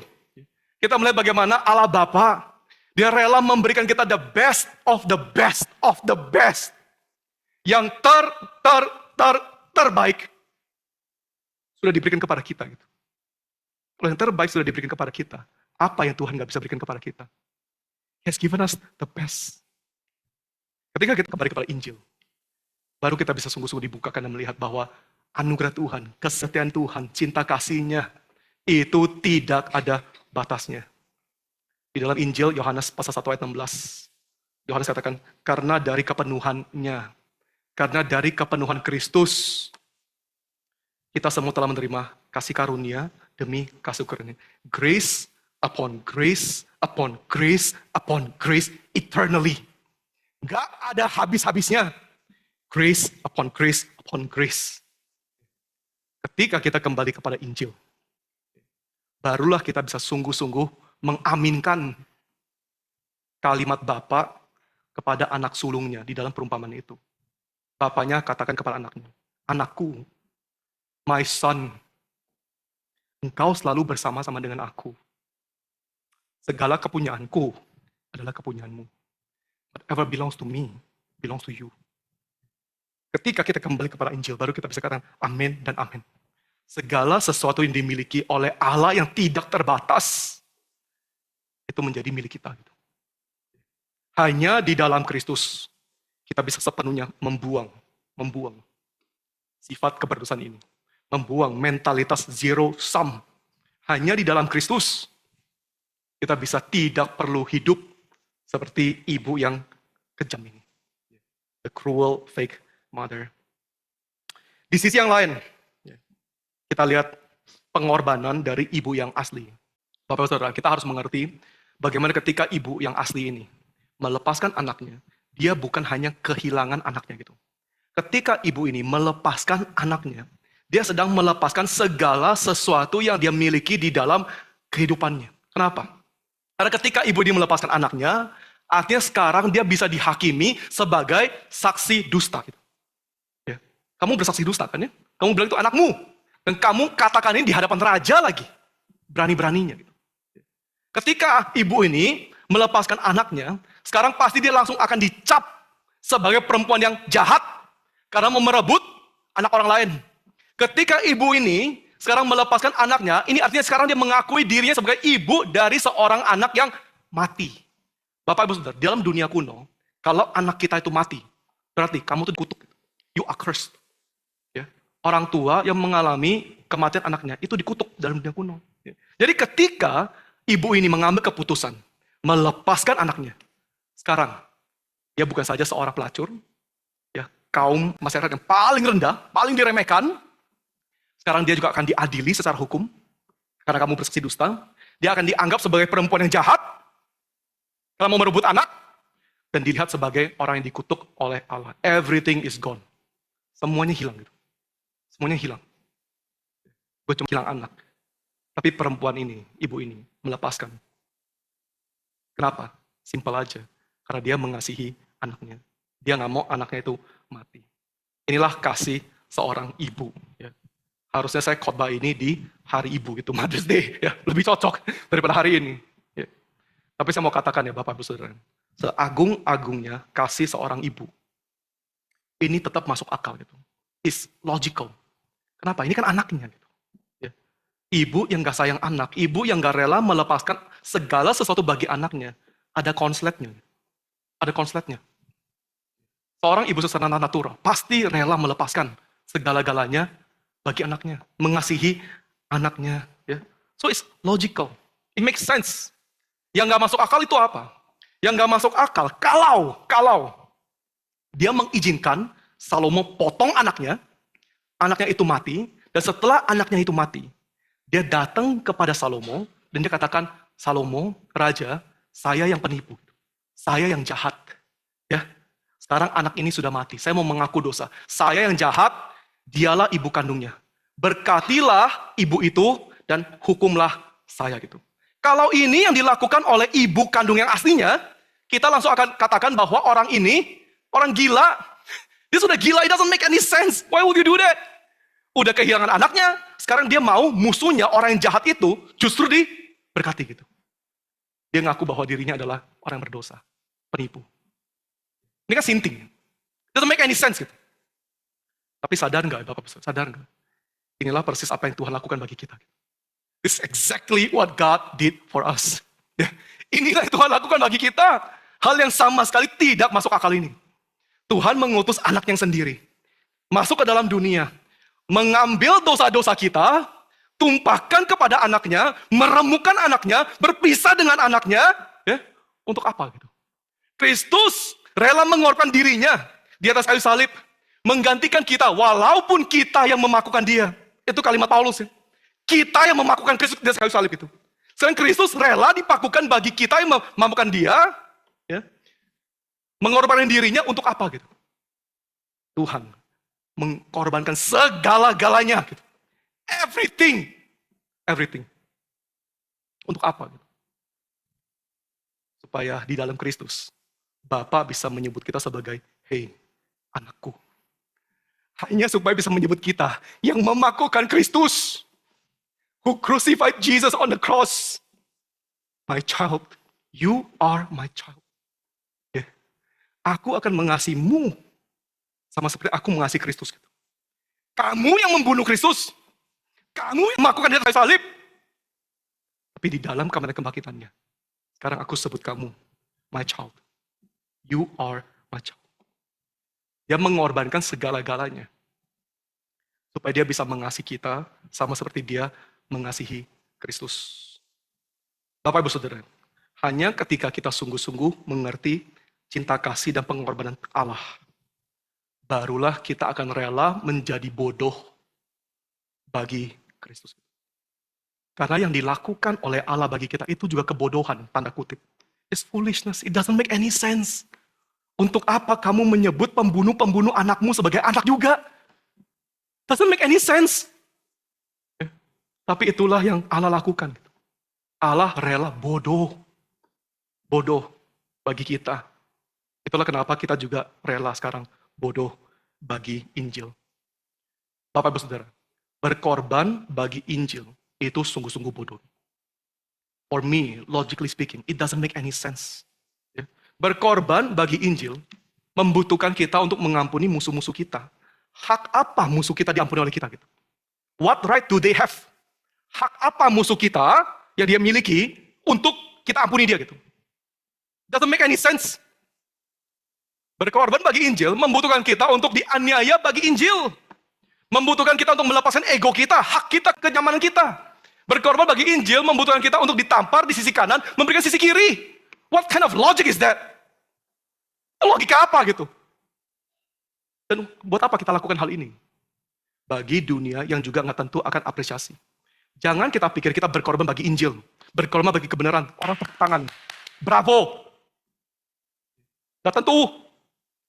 kita melihat bagaimana Allah Bapa, Dia rela memberikan kita the best of the best of the best. Yang terbaik sudah diberikan kepada kita. Gitu. Kalau yang terbaik sudah diberikan kepada kita, apa yang Tuhan gak bisa berikan kepada kita? He has given us the best. Ketika kita kembali kepada Injil, baru kita bisa sungguh-sungguh dibukakan dan melihat bahwa anugerah Tuhan, kesetiaan Tuhan, cinta kasih-Nya, itu tidak ada batasnya. Di dalam Injil, Yohanes pasal 1 ayat 16, Yohanes katakan, karena dari kepenuhannya, karena dari kepenuhan Kristus, kita semua telah menerima kasih karunia demi kasih karunia. Grace upon grace, upon grace, upon grace, eternally. Gak ada habis-habisnya. Grace upon grace, upon grace. Ketika kita kembali kepada Injil, barulah kita bisa sungguh-sungguh mengaminkan kalimat Bapa kepada anak sulungnya di dalam perumpamaan itu. Bapaknya katakan kepada anaknya, anakku, my son, engkau selalu bersama-sama dengan aku. Segala kepunyaanku adalah kepunyaanmu. Whatever belongs to me, belongs to you. Ketika kita kembali kepada Injil, baru kita bisa katakan amin dan amin. Segala sesuatu yang dimiliki oleh Allah yang tidak terbatas, itu menjadi milik kita. Hanya di dalam Kristus, kita bisa sepenuhnya membuang sifat keberdosaan ini. Membuang mentalitas zero sum. Hanya di dalam Kristus, kita bisa tidak perlu hidup seperti ibu yang kejam ini. The cruel fake mother. Di sisi yang lain, kita lihat pengorbanan dari ibu yang asli. Bapak Saudara, kita harus mengerti bagaimana ketika ibu yang asli ini melepaskan anaknya, dia bukan hanya kehilangan anaknya gitu. Ketika ibu ini melepaskan anaknya, dia sedang melepaskan segala sesuatu yang dia miliki di dalam kehidupannya. Kenapa? Karena ketika ibu ini melepaskan anaknya, artinya sekarang dia bisa dihakimi sebagai saksi dusta. Gitu. Ya. Kamu bersaksi dusta kan ya? Kamu bilang itu anakmu. Dan kamu katakan ini di hadapan raja lagi. Berani-beraninya. Gitu. Ketika ibu ini melepaskan anaknya, sekarang pasti dia langsung akan dicap sebagai perempuan yang jahat karena mau merebut anak orang lain. Ketika ibu ini sekarang melepaskan anaknya, ini artinya sekarang dia mengakui dirinya sebagai ibu dari seorang anak yang mati. Bapak Ibu Saudara, dalam dunia kuno, kalau anak kita itu mati, berarti kamu tuh dikutuk. You are cursed. Ya. Orang tua yang mengalami kematian anaknya, itu dikutuk dalam dunia kuno. Ya. Jadi ketika ibu ini mengambil keputusan, melepaskan anaknya, sekarang, dia bukan saja seorang pelacur, ya, kaum masyarakat yang paling rendah, paling diremehkan, sekarang dia juga akan diadili secara hukum, karena kamu bersaksi dusta, dia akan dianggap sebagai perempuan yang jahat, karena mau merebut anak, dan dilihat sebagai orang yang dikutuk oleh Allah. Everything is gone. Semuanya hilang. Gitu. Semuanya hilang. Gue cuma hilang anak. Tapi perempuan ini, ibu ini, melepaskan. Kenapa? Simpel aja. Karena dia mengasihi anaknya. Dia gak mau anaknya itu mati. Inilah kasih seorang ibu. Ya. Harusnya saya khotbah ini di hari ibu gitu, Mother's Day. Ya. Lebih cocok daripada hari ini. Ya. Tapi saya mau katakan ya Bapak Ibu Saudara. Seagung-agungnya kasih seorang ibu. Ini tetap masuk akal gitu. It's logical. Kenapa? Ini kan anaknya gitu. Ya. Ibu yang gak sayang anak, ibu yang gak rela melepaskan segala sesuatu bagi anaknya. Ada konsletnya. Ada konsletnya. Seorang ibu secara natural pasti rela melepaskan segala-galanya bagi anaknya, mengasihi anaknya. Ya. So it's logical. It makes sense. Yang gak masuk akal itu apa? Yang gak masuk akal, kalau dia mengizinkan Salomo potong anaknya, anaknya itu mati, dan setelah anaknya itu mati, dia datang kepada Salomo, dan dia katakan, Salomo, Raja, saya yang penipu. Saya yang jahat. Ya, sekarang anak ini sudah mati, saya mau mengaku dosa. Saya yang jahat, dialah ibu kandungnya. Berkatilah ibu itu, dan hukumlah saya gitu. Kalau ini yang dilakukan oleh ibu kandung yang aslinya, kita langsung akan katakan bahwa orang ini, orang gila. Dia sudah gila, it doesn't make any sense. Why would you do that? Udah kehilangan anaknya, sekarang dia mau musuhnya, orang yang jahat itu, justru diberkati gitu. Dia ngaku bahwa dirinya adalah orang yang berdosa, penipu. Ini kan sinting. It doesn't make any sense gitu. Tapi sadar nggak, Bapak Ibu, sadar nggak? Inilah persis apa yang Tuhan lakukan bagi kita. This is exactly what God did for us. Ya, inilah yang Tuhan lakukan bagi kita. Hal yang sama sekali tidak masuk akal ini. Tuhan mengutus anak yang sendiri. Masuk ke dalam dunia. Mengambil dosa-dosa kita. Tumpahkan kepada anaknya. Meremukkan anaknya. Berpisah dengan anaknya. Ya, untuk apa gitu? Kristus rela mengorbankan dirinya di atas kayu salib. Menggantikan kita. Walaupun kita yang memakukan dia. Itu kalimat Paulus ya. Kita yang memakukan Kristus di atas kayu salib itu. Sekarang Kristus rela dipakukan bagi kita yang memakukan dia. Ya, mengorbankan dirinya untuk apa gitu? Tuhan mengorbankan segala-galanya gitu. Everything. Everything. Untuk apa gitu? Supaya di dalam Kristus Bapa bisa menyebut kita sebagai, hey, anakku. Hanya supaya bisa menyebut kita yang memakukan Kristus. Who crucified Jesus on the cross. My child, you are my child. Yeah. Aku akan mengasihimu sama seperti aku mengasihi Kristus. Kamu yang membunuh Kristus. Kamu yang melakukan di atas salib. Tapi di dalam kamar kebangkitannya, sekarang aku sebut kamu, my child. You are my child. Dia mengorbankan segala-galanya. Supaya dia bisa mengasihi kita sama seperti dia mengasihi Kristus. Bapak Ibu Saudara, hanya ketika kita sungguh-sungguh mengerti cinta kasih dan pengorbanan Allah, barulah kita akan rela menjadi bodoh bagi Kristus. Karena yang dilakukan oleh Allah bagi kita itu juga kebodohan, tanda kutip. It's foolishness, it doesn't make any sense. Untuk apa kamu menyebut pembunuh-pembunuh anakmu sebagai anak juga? Doesn't make any sense. Tapi itulah yang Allah lakukan. Allah rela bodoh. Bodoh bagi kita. Itulah kenapa kita juga rela sekarang bodoh bagi Injil. Bapak Ibu Saudara, berkorban bagi Injil itu sungguh-sungguh bodoh. For me, logically speaking, it doesn't make any sense. Berkorban bagi Injil membutuhkan kita untuk mengampuni musuh-musuh kita. Hak apa musuh kita diampuni oleh kita gitu? What right do they have? Hak apa musuh kita yang dia miliki untuk kita ampuni dia gitu? Doesn't make any sense. Berkorban bagi Injil membutuhkan kita untuk dianiaya bagi Injil. Membutuhkan kita untuk melepaskan ego kita, hak kita, kenyamanan kita. Berkorban bagi Injil membutuhkan kita untuk ditampar di sisi kanan, memberikan sisi kiri. What kind of logic is that? Logika apa gitu? Dan buat apa kita lakukan hal ini? Bagi dunia yang juga nggak tentu akan apresiasi. Jangan kita pikir kita berkorban bagi Injil. Berkorban bagi kebenaran. Orang tepuk tangan. Bravo. Nggak tentu.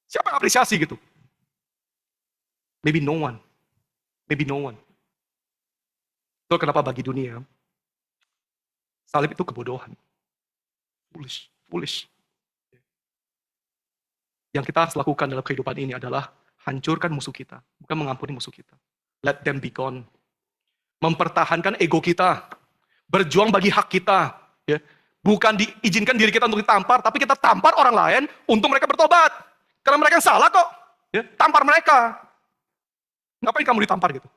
Siapa yang apresiasi gitu? Maybe no one. Maybe no one. Itu kenapa bagi dunia, salib itu kebodohan. Foolish. Yang kita harus lakukan dalam kehidupan ini adalah hancurkan musuh kita. Bukan mengampuni musuh kita. Let them be gone. Mempertahankan ego kita, berjuang bagi hak kita, ya. Bukan diizinkan diri kita untuk ditampar, tapi kita tampar orang lain untuk mereka bertobat. Karena mereka yang salah kok, ya. Tampar mereka. Ngapain kamu ditampar gitu?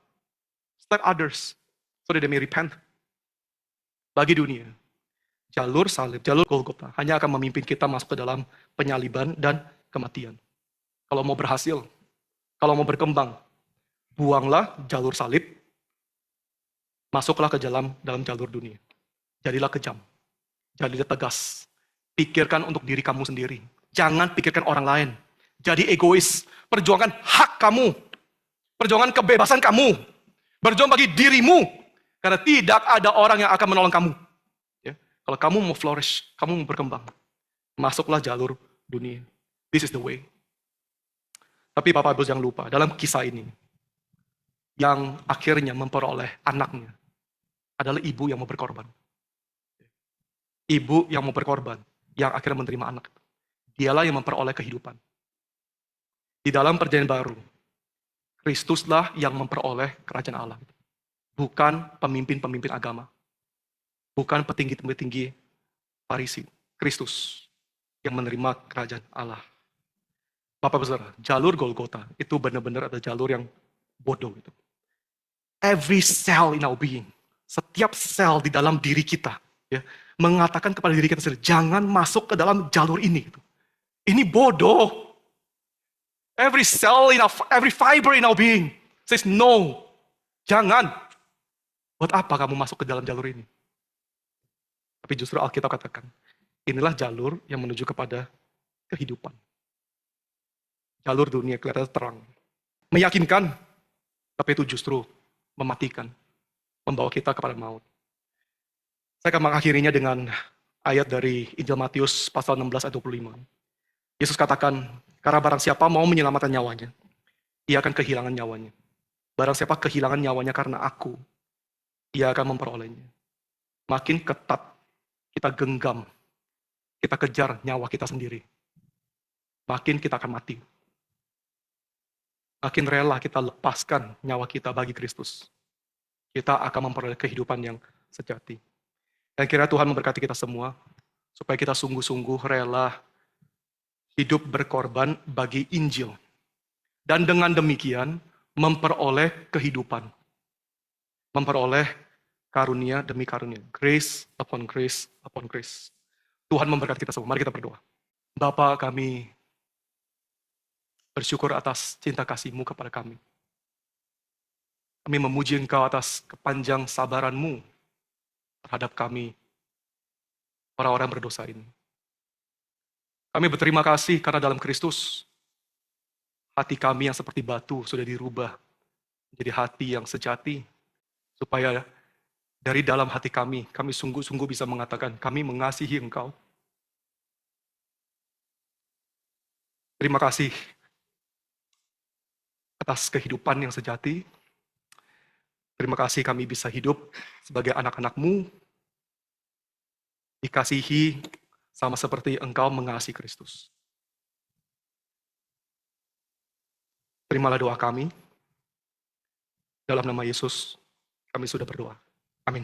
Slap others, so that they may repent. Bagi dunia, jalur salib, jalur Golgota hanya akan memimpin kita masuk ke dalam penyaliban dan kematian. Kalau mau berhasil, kalau mau berkembang, buanglah jalur salib, masuklah ke dalam jalur dunia. Jadilah kejam. Jadilah tegas. Pikirkan untuk diri kamu sendiri. Jangan pikirkan orang lain. Jadi egois. Perjuangkan hak kamu. Perjuangan kebebasan kamu. Berjuang bagi dirimu. Karena tidak ada orang yang akan menolong kamu. Ya. Kalau kamu mau flourish, kamu mau berkembang, masuklah jalur dunia. This is the way. Tapi Bapak Ibu jangan lupa, dalam kisah ini, yang akhirnya memperoleh anaknya adalah ibu yang mau berkorban. Ibu yang mau berkorban, yang akhirnya menerima anak. Dialah yang memperoleh kehidupan. Di dalam perjanjian baru, Kristuslah yang memperoleh kerajaan Allah. Bukan pemimpin-pemimpin agama. Bukan petinggi-petinggi Farisi. Kristus yang menerima kerajaan Allah. Bapak Saudara, jalur Golgota itu benar-benar ada jalur yang bodoh. Itu. Every cell in our being, setiap sel di dalam diri kita, ya, mengatakan kepada diri kita sendiri, jangan masuk ke dalam jalur ini. Ini bodoh. Every cell in our, every fiber in our being says no. Jangan. Buat apa kamu masuk ke dalam jalur ini? Tapi justru Alkitab katakan, inilah jalur yang menuju kepada kehidupan. Jalur dunia kelihatan terang. Meyakinkan, tapi itu justru mematikan. Membawa kita kepada maut. Saya akan mengakhirinya dengan ayat dari Injil Matius pasal 16 ayat 25. Yesus katakan, karena barang siapa mau menyelamatkan nyawanya, ia akan kehilangan nyawanya. Barang siapa kehilangan nyawanya karena aku, ia akan memperolehnya. Makin ketat kita genggam, kita kejar nyawa kita sendiri, makin kita akan mati. Makin rela kita lepaskan nyawa kita bagi Kristus, kita akan memperoleh kehidupan yang sejati. Dan kiranya Tuhan memberkati kita semua, supaya kita sungguh-sungguh rela hidup berkorban bagi Injil. Dan dengan demikian, memperoleh kehidupan. Memperoleh karunia demi karunia. Grace upon grace upon grace. Tuhan memberkati kita semua. Mari kita berdoa. Bapa, kami bersyukur atas cinta kasih-Mu kepada kami. Kami memuji Engkau atas kepanjang sabaran-Mu terhadap kami, orang-orang berdosa ini. Kami berterima kasih karena dalam Kristus, hati kami yang seperti batu sudah dirubah menjadi hati yang sejati, supaya dari dalam hati kami sungguh-sungguh bisa mengatakan, kami mengasihi Engkau. Terima kasih atas kehidupan yang sejati. Terima kasih kami bisa hidup sebagai anak-anak-Mu, dikasihi sama seperti Engkau mengasihi Kristus. Terimalah doa kami. Dalam nama Yesus, kami sudah berdoa. Amin.